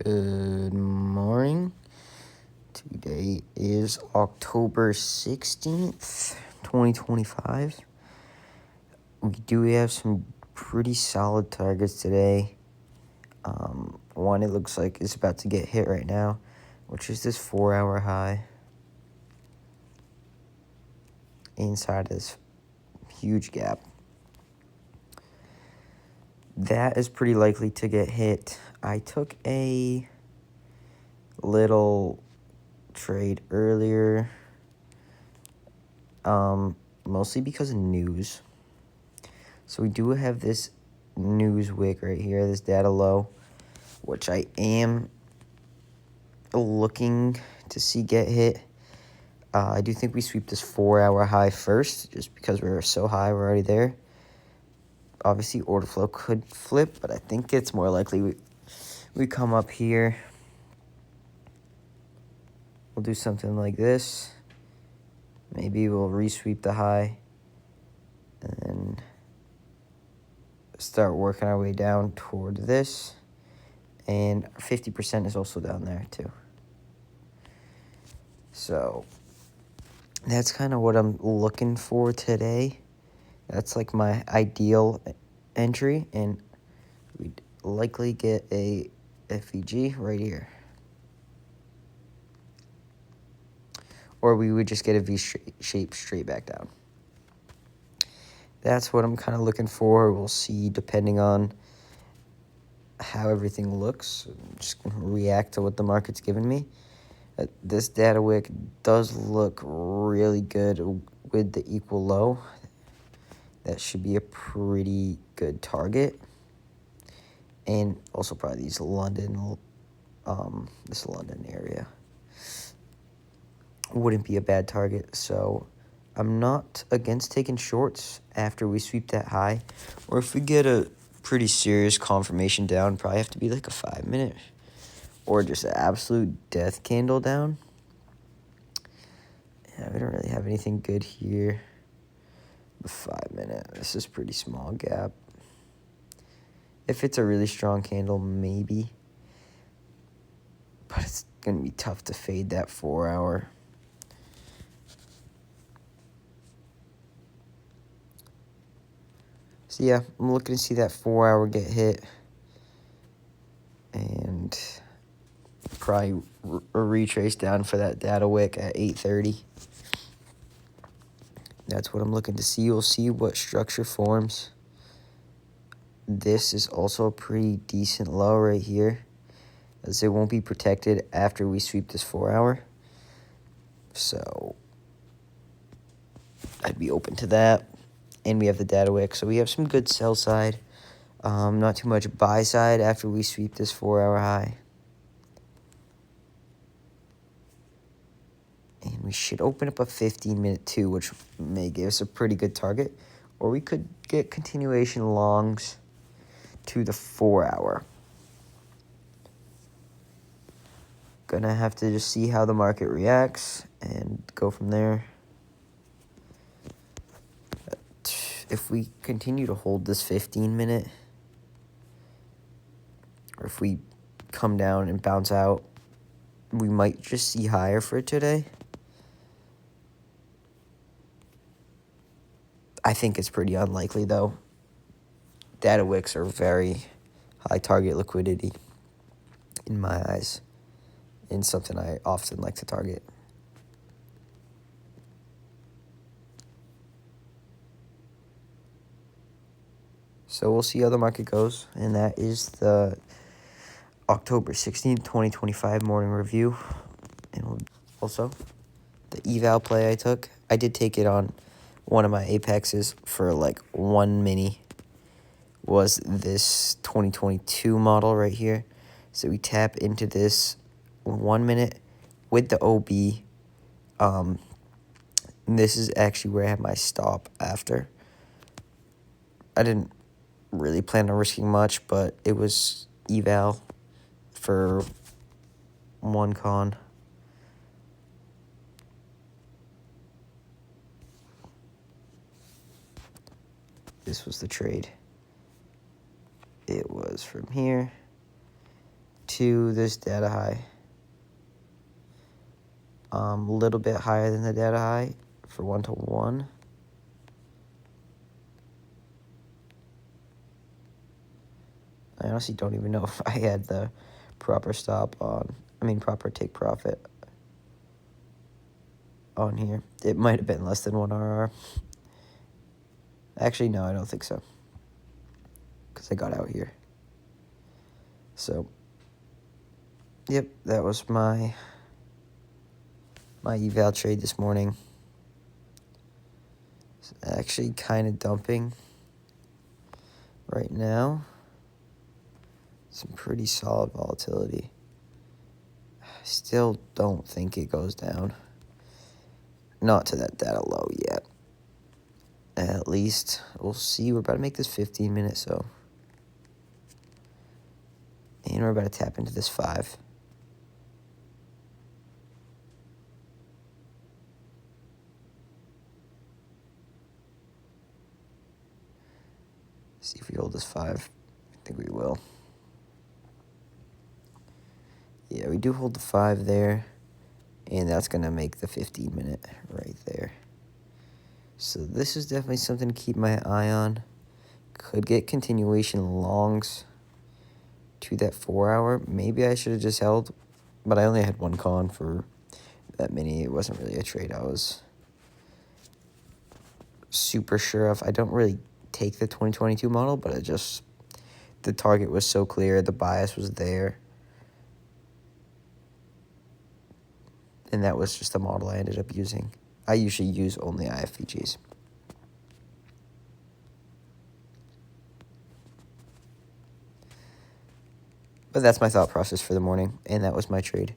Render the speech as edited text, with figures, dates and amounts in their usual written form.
Good morning. Today is October 16th, 2025. We do have some pretty solid targets today. One it looks like is about to get hit right now, which is this 4-hour high inside this huge gap. That is pretty likely to get hit. I took a little trade earlier, mostly because of news. So we do have this news wick right here, this data low, which I am looking to see get hit. I do think we sweep this 4-hour high first, just because we're so high, we're already there. Obviously, order flow could flip, but I think it's more likely we come up here. We'll do something like this. Maybe we'll resweep the high and then start working our way down toward this. And 50% is also down there too. So that's kind of what I'm looking for today. That's like my ideal entry, and we'd likely get a FEG right here. Or we would just get a V-shape straight back down. That's what I'm kind of looking for. We'll see depending on how everything looks. I'm just going to react to what the market's giving me. This data wick does look really good with the equal low. That should be a pretty good target. And also probably this London area wouldn't be a bad target. So I'm not against taking shorts after we sweep that high. Or if we get a pretty serious confirmation down, probably have to be like a 5-minute. Or just an absolute death candle down. Yeah, we don't really have anything good here. The 5-minute. This is pretty small gap. If it's a really strong candle, maybe. But it's going to be tough to fade that 4-hour. So yeah, I'm looking to see that 4-hour get hit. And probably a retrace down for that data wick at 8:30. That's what I'm looking to see. We'll see what structure forms. This is also a pretty decent low right here, as it won't be protected after we sweep this 4-hour. So I'd be open to that. And we have the data wick, so we have some good sell side. Not too much buy side after we sweep this 4-hour high. And we should open up a 15-minute too, which may give us a pretty good target. Or we could get continuation longs to the 4-hour. Gonna have to just see how the market reacts and go from there. If we continue to hold this 15-minute, or if we come down and bounce out, we might just see higher for today. I think it's pretty unlikely, though. Data wicks are very high target liquidity in my eyes, and something I often like to target. So we'll see how the market goes, and that is the October 16th, 2025 morning review. And also, the eval play I took, I did take it on one of my apexes for like 1 mini, was this 2022 model right here. So we tap into this 1 minute with the OB. This is actually where I have my stop after. I didn't really plan on risking much, but it was eval for 1 con. This was the trade. It was from here to this data high. A little bit higher than the data high for 1-to-1. I honestly don't even know if I had the proper proper take profit on here. It might have been less than 1 RR. Actually, no, I don't think so, because I got out here. So, yep, that was my eval trade this morning. It's actually kind of dumping right now. Some pretty solid volatility. I still don't think it goes down. Not to that data low yet. At least, we'll see. We're about to make this 15 minutes, so. And we're about to tap into this 5. See if we hold this 5. I think we will. Yeah, we do hold the 5 there. And that's going to make the 15-minute right there. So this is definitely something to keep my eye on. Could get continuation longs to that 4-hour. Maybe I should have just held. But I only had one con for that mini. It wasn't really a trade I was super sure of. I don't really take the 2022 model, but the target was so clear. The bias was there. And that was just the model I ended up using. I usually use only IFVGs. But that's my thought process for the morning, and that was my trade.